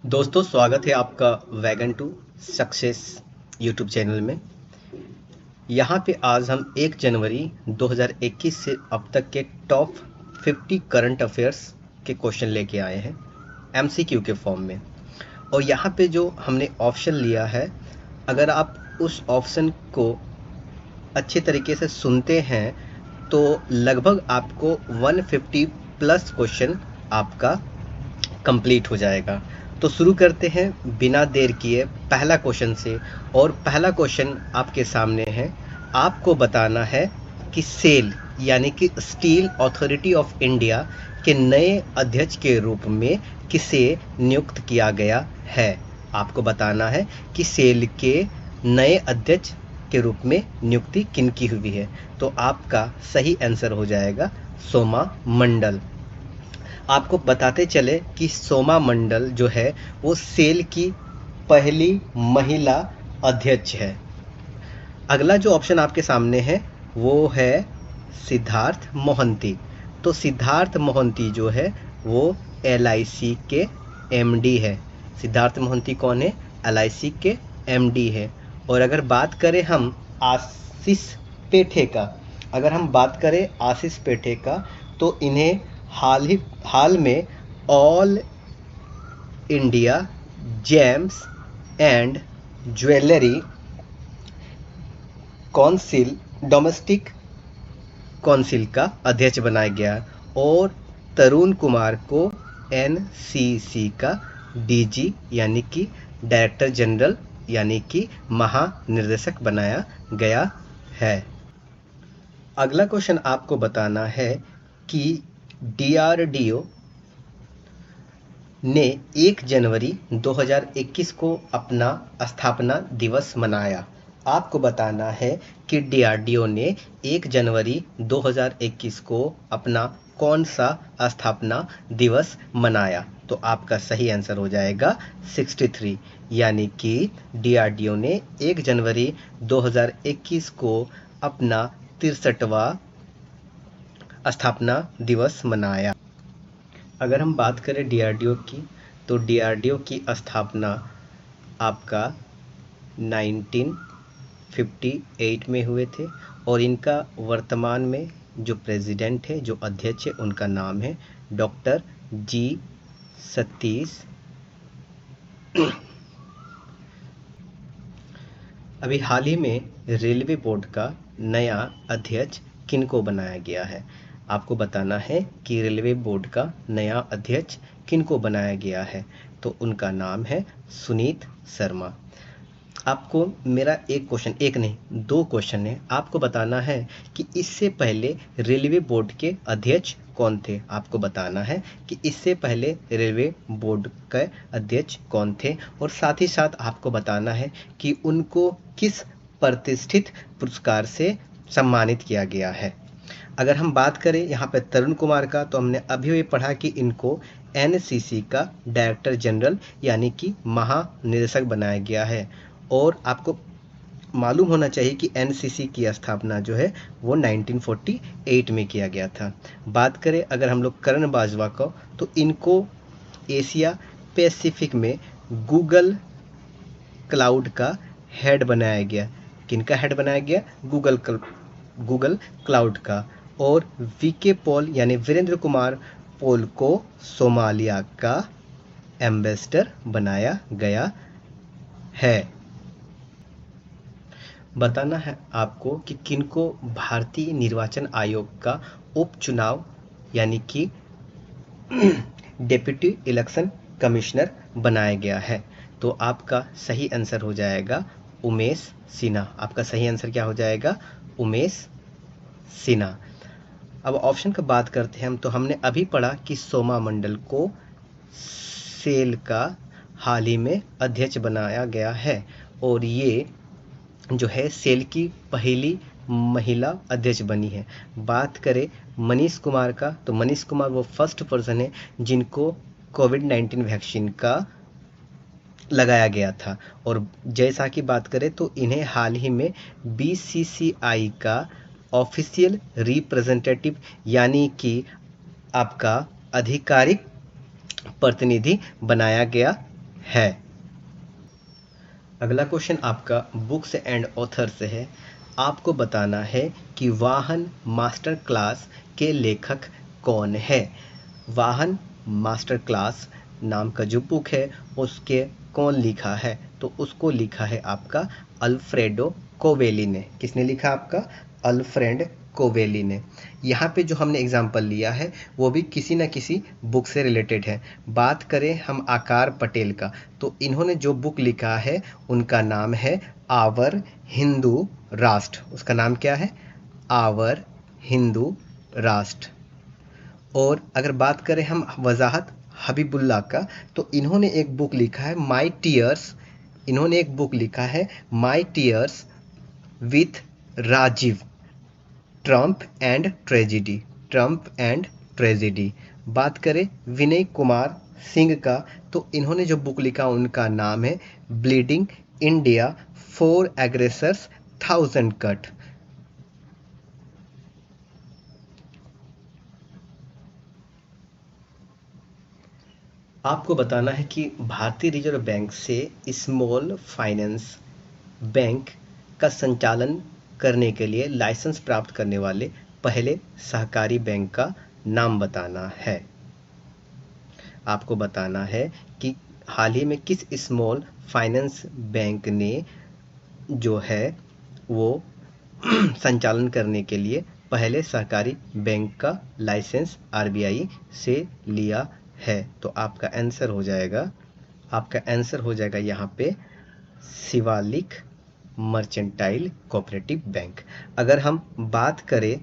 दोस्तों, स्वागत है आपका wagon to success YouTube channel में। यहाँ पे आज हम 1 जनवरी 2021 से अब तक के टॉप 50 करंट अफेयर्स के क्वेश्चन लेके आए हैं एमसीक्यू के फॉर्म में। और यहाँ पे जो हमने ऑप्शन लिया है, अगर आप उस ऑप्शन को अच्छे तरीके से सुनते हैं तो लगभग आपको 150 प्लस क्वेश्चन आपका कंप्लीट हो जाएगा। तो शुरू करते हैं बिना देर किए पहला क्वेश्चन से। और पहला क्वेश्चन आपके सामने है। आपको बताना है कि सेल यानी कि स्टील अथॉरिटी ऑफ इंडिया के नए अध्यक्ष के रूप में किसे नियुक्त किया गया है। आपको बताना है कि सेल के नए अध्यक्ष के रूप में नियुक्ति किन की हुई है। तो आपका सही आंसर हो जाएगा सोमा मंडल। आपको बताते चले कि सोमा मंडल जो है वो सेल की पहली महिला अध्यक्ष है। अगला जो ऑप्शन आपके सामने है वो है सिद्धार्थ मोहंती। तो सिद्धार्थ मोहंती जो है वो एलआईसी के एमडी है। सिद्धार्थ मोहंती कौन है? एलआईसी के एमडी है। और अगर बात करें हम आशीष पेठे का, अगर हम बात करें आशीष पेठे का, तो इन्हें हाल में all India James and jewellery council domestic council का अध्यक्ष बनाया गया। और तरुण कुमार को एनसीसी का डीजी यानी कि डायरेक्टर जनरल यानी कि महानिर्देशक बनाया गया है। अगला क्वेश्चन आपको बताना है कि डीआरडीओ ने 1 जनवरी 2021 को अपना स्थापना दिवस मनाया। आपको बताना है कि डीआरडीओ ने 1 जनवरी 2021 को अपना कौन सा स्थापना दिवस मनाया। तो आपका सही आंसर हो जाएगा 63, यानी कि डीआरडीओ ने 1 जनवरी 2021 को अपना 63वां स्थापना दिवस मनाया। अगर हम बात करें डीआरडीओ की, तो डीआरडीओ की स्थापना आपका 1958 में हुए थे। और इनका वर्तमान में जो प्रेसिडेंट है, जो अध्यक्ष है, उनका नाम है डॉक्टर जी सतीश। अभी हाल ही में रेलवे बोर्ड का नया अध्यक्ष किनको बनाया गया है। आपको बताना है कि रेलवे बोर्ड का नया अध्यक्ष किनको बनाया गया है। तो उनका नाम है सुनीत शर्मा। आपको मेरा एक क्वेश्चन, एक नहीं 2 क्वेश्चन है। आपको बताना है कि इससे पहले रेलवे बोर्ड के अध्यक्ष कौन थे। आपको बताना है कि इससे पहले रेलवे बोर्ड के अध्यक्ष कौन थे। और साथ ही साथ आपको बताना है कि उनको किस प्रतिष्ठित पुरस्कार से सम्मानित किया गया है। अगर हम बात करें यहाँ पे तरुण कुमार का, तो हमने अभी पढ़ा कि इनको एनसीसी का डायरेक्टर जनरल यानी कि महानिदेशक बनाया गया है। और आपको मालूम होना चाहिए कि एनसीसी की स्थापना जो है वो 1948 में किया गया था। बात करें अगर हम लोग करण बाजवा को, तो इनको एशिया पैसिफिक में गूगल क्लाउड का हेड बनाया गया। किनका हेड बनाया गया? गूगल क्लाउड का। और वीके पॉल यानी वीरेंद्र कुमार पॉल को सोमालिया का एम्बेसडर बनाया गया है। बताना है आपको कि किनको भारतीय निर्वाचन आयोग का उपचुनाव यानी कि डेप्यूटी इलेक्शन कमिश्नर बनाया गया है। तो आपका सही आंसर हो जाएगा उमेश सिन्हा। आपका सही आंसर क्या हो जाएगा? उमेश सिन्हा। अब ऑप्शन का बात करते हैं हम, तो हमने अभी पढ़ा कि सोमा मंडल को सेल का हाल ही में अध्यक्ष बनाया गया है। और ये जो है सेल की पहली महिला अध्यक्ष बनी है। बात करें मनीष कुमार का, तो मनीष कुमार वो फर्स्ट पर्सन है जिनको कोविड-19 वैक्सीन का लगाया गया था। और जैसा कि बात करें तो इन्हें हाल ही में बीसीसीआई का ऑफिशियल रिप्रेजेंटेटिव यानी कि आपका आधिकारिक प्रतिनिधि बनाया गया है। अगला क्वेश्चन आपका बुक्स एंड ऑथर से है। आपको बताना है कि वाहन मास्टर क्लास के लेखक कौन है। वाहन मास्टर क्लास नाम का जो बुक है उसके कौन लिखा है, तो उसको लिखा है आपका अल्फ्रेडो कोवेली ने। किसने लिखा आपका? अल्फ्रेड कोवेली ने। यहाँ पे जो हमने एग्जाम्पल लिया है वो भी किसी न किसी बुक से रिलेटेड है। बात करें हम आकार पटेल का, तो इन्होंने जो बुक लिखा है उनका नाम है आवर हिंदू राष्ट्र। उसका नाम क्या है? आवर हिंदू राष्ट्र। और अगर बात करें हम वजाहत हबीबुल्ला का, तो इन्होंने एक बुक लिखा है माई टीयर्स। इन्होंने एक बुक लिखा है my tears with Rajiv, triumph and tragedy. Triumph and tragedy. बात करें विनय कुमार सिंह का, तो इन्होंने जो बुक लिखा उनका नाम है bleeding India, four aggressors, thousand cut. आपको बताना है कि भारतीय रिजर्व बैंक से स्मॉल फाइनेंस बैंक का संचालन करने के लिए लाइसेंस प्राप्त करने वाले पहले सहकारी बैंक का नाम बताना है। आपको बताना है कि हाल ही में किस स्मॉल फाइनेंस बैंक ने जो है वो संचालन करने के लिए पहले सहकारी बैंक का लाइसेंस आरबीआई से लिया है। तो आपका आंसर हो जाएगा यहाँ पे शिवालिक मर्चेंटाइल कोऑपरेटिव बैंक। अगर हम बात करें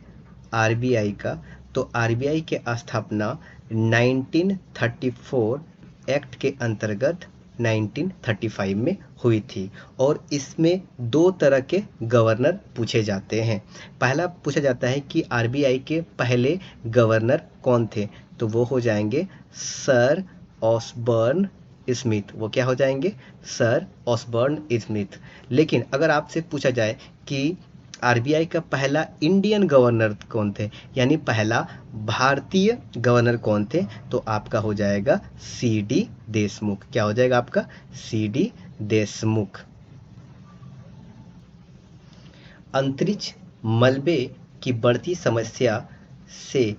आरबीआई का, तो आरबीआई के स्थापना 1934 एक्ट के अंतर्गत 1935 में हुई थी और इसमें दो तरह के गवर्नर पूछे जाते हैं। पहला पूछा जाता है कि आरबीआई के पहले गवर्नर कौन थे, तो वो हो जाएंगे सर ऑसबर्न स्मिथ। वो क्या हो जाएंगे? Sir Osborne Smith. लेकिन अगर आपसे पूछा जाए कि आरबीआई का पहला इंडियन गवर्नर कौन थे, यानी पहला भारतीय गवर्नर कौन थे, तो आपका हो जाएगा सी डी देशमुख। क्या हो जाएगा आपका? C D Deshmukh. अंतरिक्ष मलबे की बढ़ती समस्या से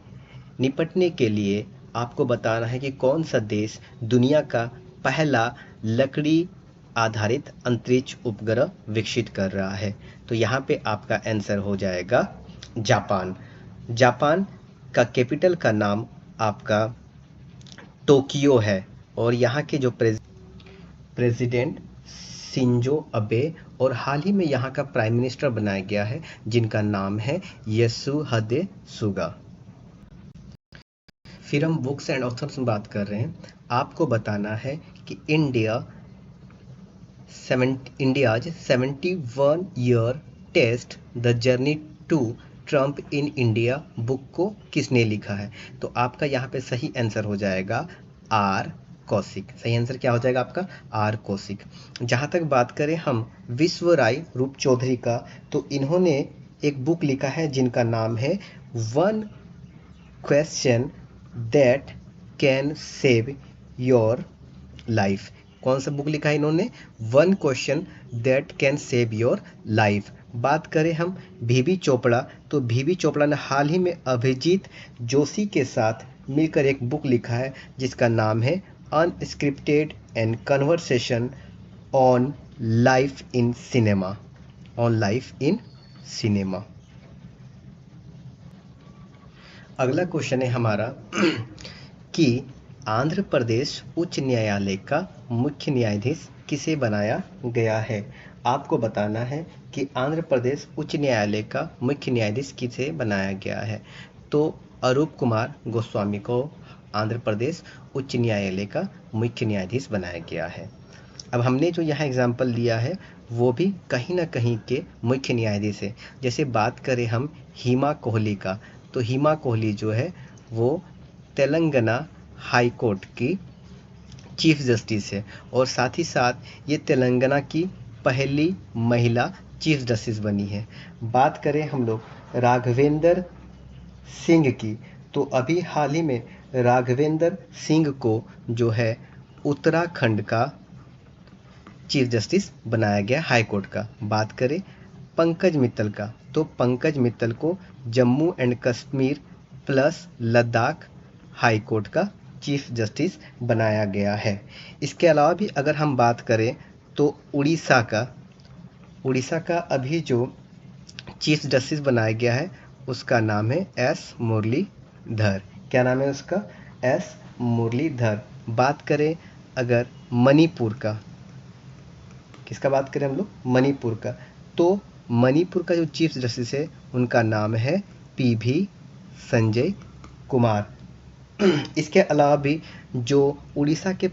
निपटने के लिए आपको बताना है कि कौन सा देश दुनिया का पहला लकड़ी आधारित अंतरिक्ष उपग्रह विकसित कर रहा है। तो यहाँ पे आपका आंसर हो जाएगा जापान। जापान का कैपिटल का नाम आपका टोक्यो है और यहाँ के जो प्रेसिडेंट शिंजो अबे और हाल ही में यहाँ का प्राइम मिनिस्टर बनाया गया है जिनका नाम है यसुहदे सुगा। फिर हम बुक्स एंड ऑथर्स में बात कर रहे हैं। आपको बताना है कि India's 71 year test the journey to triumph in India book को किसने लिखा है, तो आपका यहाँ पे सही आंसर हो जाएगा आर कौशिक। सही आंसर क्या हो जाएगा आपका? आर कौशिक। जहाँ तक बात करें हम विश्व राय रूप चौधरी का, तो इन्होंने एक बुक लिखा है जिनका नाम है one question that can save your life. कौन सा बुक लिखा है इन्होंने? One question that can save your life. बात करें हम बीबी चोपड़ा, तो बीबी चोपड़ा ने हाल ही में अभिजीत जोशी के साथ मिलकर एक बुक लिखा है जिसका नाम है unscripted and conversation on life in cinema. On life in cinema. अगला क्वेश्चन है हमारा कि आंध्र प्रदेश उच्च न्यायालय का मुख्य न्यायाधीश किसे बनाया गया है। आपको बताना है कि आंध्र प्रदेश उच्च न्यायालय का मुख्य न्यायाधीश किसे बनाया गया है, तो अरूप कुमार गोस्वामी को आंध्र प्रदेश उच्च न्यायालय का मुख्य न्यायाधीश बनाया गया है। अब हमने जो यहाँ एग्जाम्पल लिया है वो भी कहीं ना कहीं के मुख्य न्यायाधीश है। जैसे बात करें हम हिमा कोहली का, तो हिमा कोहली जो है वो तेलंगाना हाई कोर्ट की चीफ जस्टिस है और साथ ही साथ ये तेलंगाना की पहली महिला चीफ जस्टिस बनी है। बात करें हम लोग राघवेंद्र सिंह की, तो अभी हाल ही में राघवेंद्र सिंह को जो है उत्तराखंड का चीफ जस्टिस बनाया गया हाई कोर्ट का। बात करें पंकज मित्तल का, तो पंकज मित्तल को Jammu and Kashmir plus Ladakh high court का चीफ जस्टिस बनाया गया है। इसके अलावा भी अगर हम बात करें तो उड़ीसा का अभी जो चीफ जस्टिस बनाया गया है उसका नाम है एस मुरलीधर। क्या नाम है उसका? एस मुरलीधर। बात करें अगर मणिपुर का, किसका बात करें हम लोग? मणिपुर का, तो मणिपुर का जो चीफ जस्टिस है उनका नाम है पीवी संजय कुमार। इसके अलावा भी जो उड़ीसा के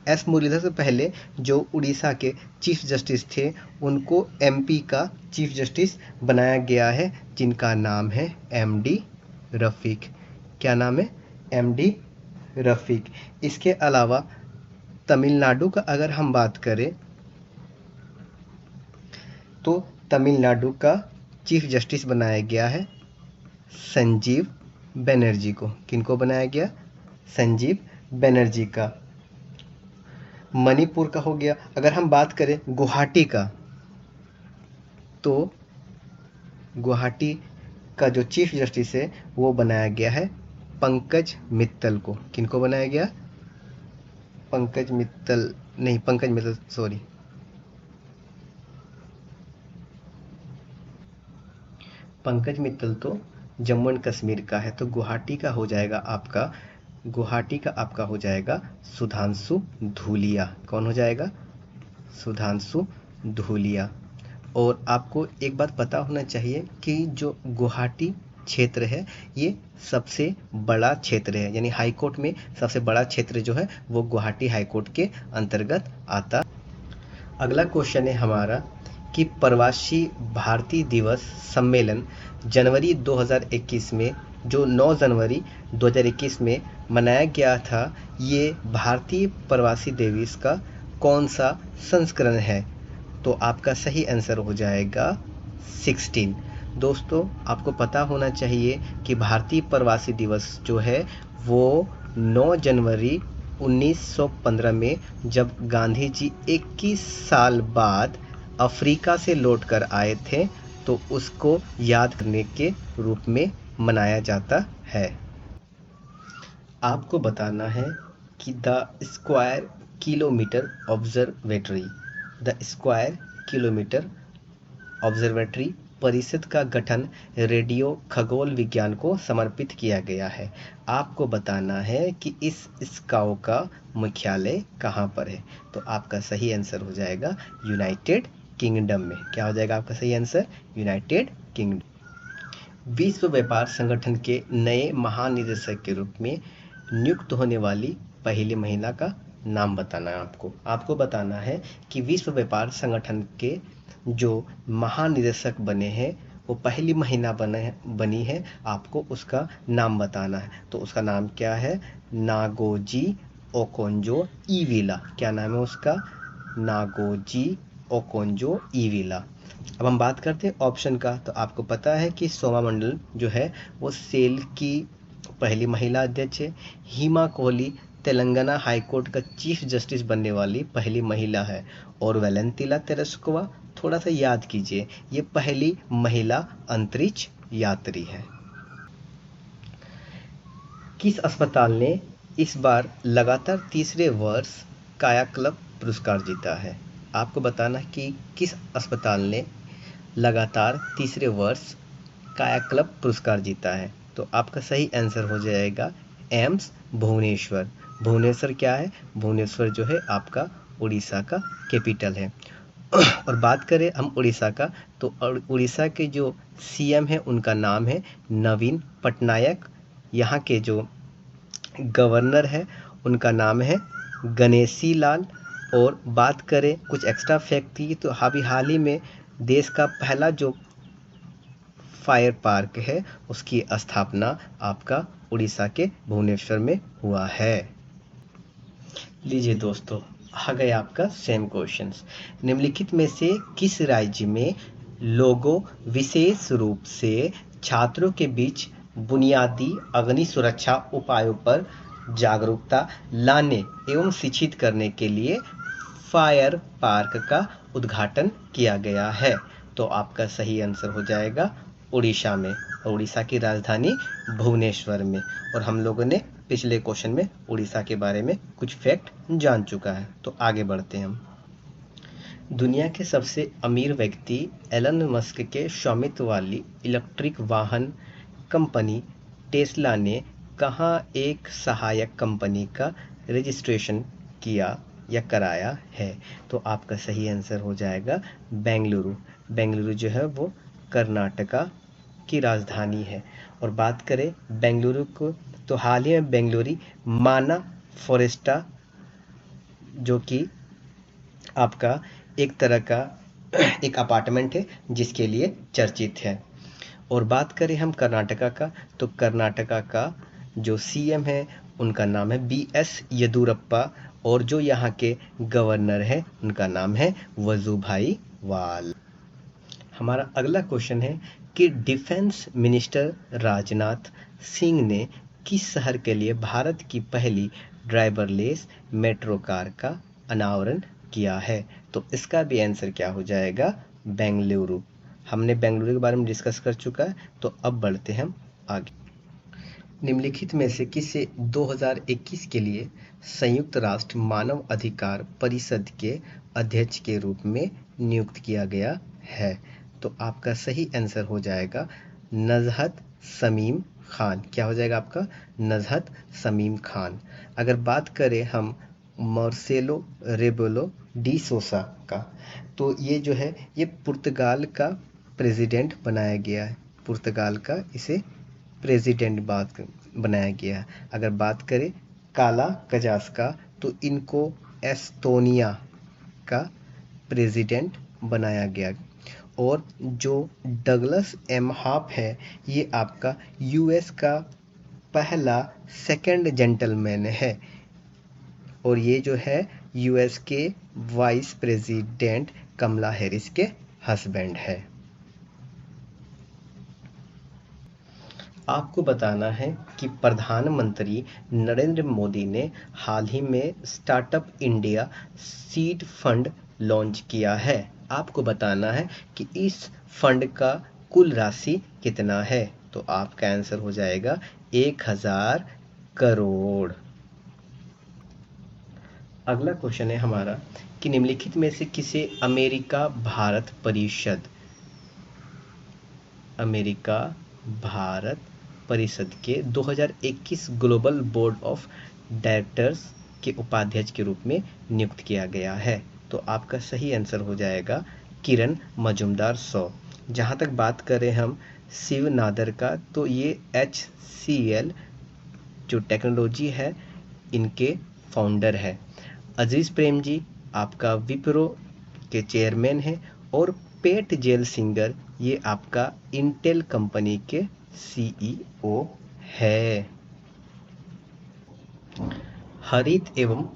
एस मुरलीधर से पहले जो उड़ीसा के चीफ जस्टिस थे उनको एमपी का चीफ जस्टिस बनाया गया है, जिनका नाम है एमडी रफ़ीक। क्या नाम है? एमडी रफ़ीक। इसके अलावा तमिलनाडु का अगर हम बात करें तो तमिलनाडु का चीफ जस्टिस बनाया गया है संजीव बनर्जी को। किनको बनाया गया? संजीव बनर्जी का। मणिपुर का हो गया। अगर हम बात करें गुवाहाटी का, तो गुवाहाटी का जो चीफ जस्टिस है वो बनाया गया है पंकज मित्तल को। किनको बनाया गया? पंकज मित्तल सॉरी, पंकज मित्तल तो जम्मू एंड कश्मीर का है, तो गुवाहाटी का हो जाएगा सुधांशु धूलिया। कौन हो जाएगा? सुधांशु धूलिया। और आपको एक बात पता होना चाहिए कि जो गुवाहाटी क्षेत्र है ये सबसे बड़ा क्षेत्र है, यानी हाई कोर्ट में सबसे बड़ा क्षेत्र जो है वो गुवाहाटी हाई कोर्ट के अंतर्गत आता। अगला क्वेश्चन है हमारा कि प्रवासी भारतीय दिवस सम्मेलन जनवरी 2021 में जो 9 जनवरी 2021 में मनाया गया था, ये भारतीय प्रवासी दिवस का कौन सा संस्करण है? तो आपका सही आंसर हो जाएगा 16। दोस्तों, आपको पता होना चाहिए कि भारतीय प्रवासी दिवस जो है वो 9 जनवरी 1915 में जब गांधी जी 21 साल बाद अफ्रीका से लौटकर आए थे तो उसको याद करने के रूप में मनाया जाता है। आपको बताना है कि द स्क्वायर किलोमीटर ऑब्जर्वेटरी परिषद का गठन रेडियो खगोल विज्ञान को समर्पित किया गया है। आपको बताना है कि इस स्काउ का मुख्यालय कहाँ पर है? तो आपका सही आंसर हो जाएगा यूनाइटेड किंगडम में। क्या हो जाएगा आपका सही आंसर? United kingdom. विश्व व्यापार संगठन के नए महानिदेशक के रूप में नियुक्त होने वाली पहली महिला का नाम बताना है आपको बताना है कि विश्व व्यापार संगठन के जो महानिदेशक बने हैं वो पहली महिला बनी है। आपको उसका नाम बताना है। तो उसका नाम क्या है? Ngozi Okonjo Iweala. क्या नाम है उसका? Ngozi Okonjo Iweala. अब हम बात करते हैं ऑप्शन का। तो आपको पता है कि सोमा मंडल जो है वो सेल की पहली महिला अध्यक्ष है। हिमा कोहली तेलंगाना हाई कोर्ट का चीफ जस्टिस बनने वाली पहली महिला है। और वेलेंतिला तेरेस्कोवा, थोड़ा सा याद कीजिए, ये पहली महिला अंतरिक्ष यात्री है। किस अस्पताल ने इस बार लगातार तीसरे वर्ष कायाकल्प पुरस्कार जीता है? आपको बताना कि किस अस्पताल ने लगातार तीसरे वर्ष कायाकल्प पुरस्कार जीता है। तो आपका सही आंसर हो जाएगा एम्स भुवनेश्वर। भुवनेश्वर क्या है? भुवनेश्वर जो है आपका उड़ीसा का कैपिटल है। और बात करें हम उड़ीसा का, तो उड़ीसा के जो सीएम है उनका नाम है नवीन पटनायक। यहाँ के जो गवर्नर है उनका नाम है गणेशी लाल। और बात करें कुछ एक्स्ट्रा फैक्ट की, तो हाल ही में देश का पहला जो फायर पार्क है उसकी स्थापना आपका उड़ीसा के भुवनेश्वर में हुआ है। लीजिए दोस्तों, आ गए आपका सेम क्वेश्चंस। निम्नलिखित में से किस राज्य में लोगों विशेष रूप से छात्रों के बीच बुनियादी अग्नि सुरक्षा उपायों पर जागरूकता लाने एवं शिक्षित करने के लिए फायर पार्क का उद्घाटन किया गया है? तो आपका सही आंसर हो जाएगा उड़ीसा में, उड़ीसा की राजधानी भुवनेश्वर में। और हम लोगों ने पिछले क्वेश्चन में उड़ीसा के बारे में कुछ फैक्ट जान चुका है। तो आगे बढ़ते हैं हम। दुनिया के सबसे अमीर व्यक्ति एलन मस्क के स्वामित्व वाली इलेक्ट्रिक वाहन कंपनी टेस्ला ने कहाँ एक सहायक कंपनी का रजिस्ट्रेशन किया या कराया है? तो आपका सही आंसर हो जाएगा बेंगलुरु। बेंगलुरु जो है वो कर्नाटका की राजधानी है। और बात करें बेंगलुरु को, तो हाल ही में बेंगलुरु माना फॉरेस्टा जो कि आपका एक तरह का एक अपार्टमेंट है जिसके लिए चर्चित है। और बात करें हम कर्नाटका का, तो कर्नाटका का जो सीएम है उनका नाम है बीएस येदियुरप्पा, और जो यहाँ के गवर्नर है उनका नाम है वजुभाई वाला। हमारा अगला क्वेश्चन है कि डिफेंस मिनिस्टर राजनाथ सिंह ने किस शहर के लिए भारत की पहली ड्राइवरलेस मेट्रो कार का अनावरण किया है? तो इसका भी आंसर क्या हो जाएगा? बेंगलुरु। हमने बेंगलुरु के बारे में डिस्कस कर चुका है। तो अब बढ़ते हैं हम आगे। निम्नलिखित में से किसे 2021 के लिए संयुक्त राष्ट्र मानव अधिकार परिषद के अध्यक्ष के रूप में नियुक्त किया गया है? तो आपका सही आंसर हो जाएगा नजहत शमीम खान। क्या हो जाएगा आपका? नजहत शमीम खान। अगर बात करें हम मार्सेलो रेबेलो डी सोसा का, तो ये जो है ये पुर्तगाल का प्रेसिडेंट बनाया गया है। पुर्तगाल का इसे प्रेसिडेंट बनाया गया है। अगर बात करें काला कजास का, तो इनको एस्टोनिया का प्रेसिडेंट बनाया गया। और जो डगलस एमहाप है ये आपका यूएस का पहला सेकंड जेंटलमैन है, और ये जो है यूएस के वाइस प्रेसिडेंट कमला हैरिस के हस्बैंड है। आपको बताना है कि प्रधानमंत्री नरेंद्र मोदी ने हाल ही में startup India seed fund launch किया है। आपको बताना है कि इस फंड का कुल राशि कितना है? तो आपका आंसर हो जाएगा 1000 करोड़। अगला क्वेश्चन है हमारा कि निम्नलिखित में से किसे अमेरिका भारत परिषद के 2021 ग्लोबल बोर्ड ऑफ डायरेक्टर्स के उपाध्यक्ष के रूप में नियुक्त किया गया है? तो आपका सही आंसर हो जाएगा किरण मजुमदार-शॉ। जहाँ तक बात करें हम शिव नादर का, तो ये HCL जो टेक्नोलॉजी है इनके फाउंडर है। अजीज प्रेम जी आपका विप्रो के चेयरमैन है। और पेट जेल सिंगर ये आपका इंटेल कंपनी के CEO है। हरित एवं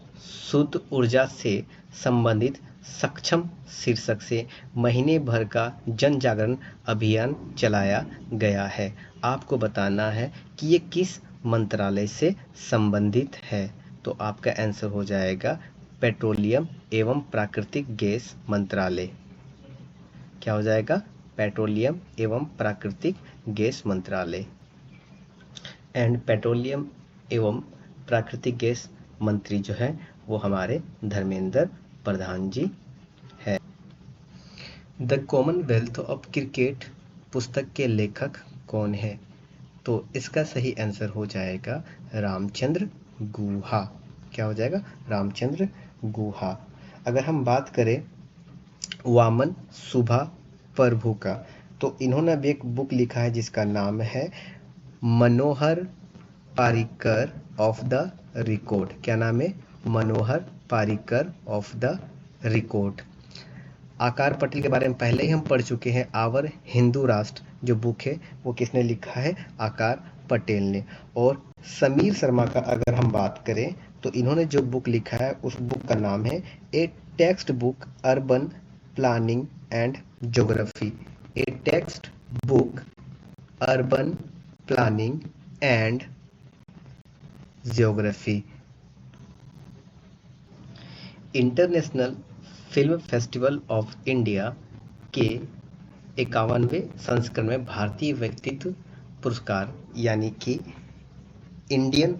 शुद्ध ऊर्जा से संबंधित सक्षम शीर्षक से महीने भर का जन जागरण अभियान चलाया गया है। आपको बताना है कि ये किस मंत्रालय से संबंधित है? तो आपका आंसर हो जाएगा पेट्रोलियम एवं प्राकृतिक गैस मंत्रालय। क्या हो जाएगा? पेट्रोलियम एवं प्राकृतिक गैस मंत्रालय। एंड पेट्रोलियम एवं प्राकृतिक गैस मंत्री जो है वो हमारे धर्मेंद्र प्रधान जी है। द कॉमनवेल्थ ऑफ क्रिकेट पुस्तक के लेखक कौन है? तो इसका सही आंसर हो जाएगा रामचंद्र गुहा। क्या हो जाएगा? रामचंद्र गुहा। अगर हम बात करें वामन सुभा प्रभु का, तो इन्होंने भी एक बुक लिखा है जिसका नाम है मनोहर पारिकर ऑफ द रिकॉर्ड। क्या नाम है? मनोहर पारिकर ऑफ द रिकॉर्ड। आकार पटेल के बारे में पहले ही हम पढ़ चुके हैं। आवर हिंदू राष्ट्र जो बुक है वो किसने लिखा है? आकार पटेल ने। और समीर शर्मा का अगर हम बात करें तो इन्होंने जो बुक लिखा है उस बुक का नाम है a text book urban planning and geography. A text book urban planning and geography. International Film Festival of India के 51वें संस्करण में भारतीय व्यक्तित्व पुरस्कार यानी कि Indian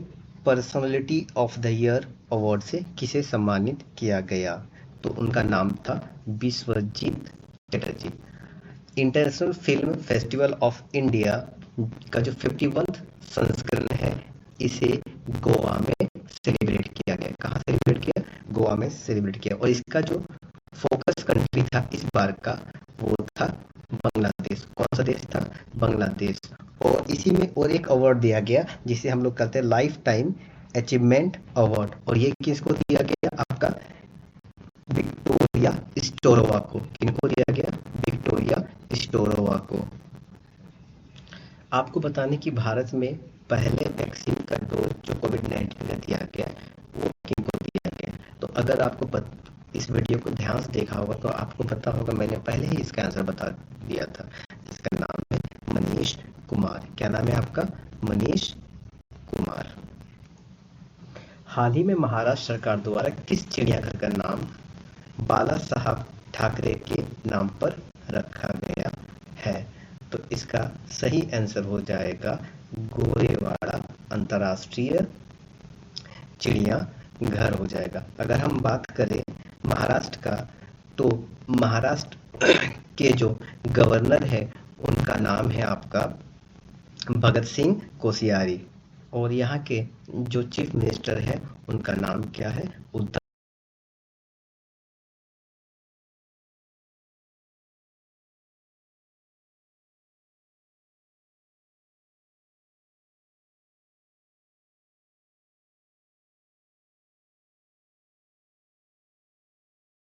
personality of the year award से किसे सम्मानित किया गया? तो उनका नाम था Biswajit Chatterjee. International Film Festival of India का जो 51वां संस्करण है, इसे गोवा में सेलिब्रेट किया गया। कहाँ सेलिब्रेट किया? गोवा में सेलिब्रेट किया। और इसका जो फोकस कंट्री था इस बार का, वो था बांग्लादेश। कौन सा देश था? बांग्लादेश। और इसी में और एक अवार्ड दिया गया जिसे हम लोग कहते हैं लाइफ टाइम अचीवमेंट अवार्ड। और ये किसको दिया गया? आपका विक्टोरिया स्टोरोवा को। किनको दिया गया? विक्टोरिया स्टोरोवा को। आपको बताने कि भारत में पहले वैक्सीन का डोज जो कोविड-19 में दिया गया, वो किनको दिया गया? तो अगर आपको इस वीडियो को ध्यान से देखा होगा तो आपको पता होगा, मैंने पहले ही इसका आंसर बता दिया था। इसका नाम है मनीष कुमार। क्या नाम है आपका? मनीष कुमार। हाल ही में महाराष्ट्र सरकार द्वारा किस चिड़ियाघर का नाम बाला साहब ठाकरे के नाम पर रखा गया है? तो इसका सही आंसर हो जाएगा गोरेवाड़ा अंतर्राष्ट्रीय चिड़ियाघर हो जाएगा। अगर हम बात करें महाराष्ट्र का, तो महाराष्ट्र के जो गवर्नर है उनका नाम है आपका भगत सिंह कोश्यारी। और यहाँ के जो चीफ मिनिस्टर है उनका नाम क्या है? उद्धव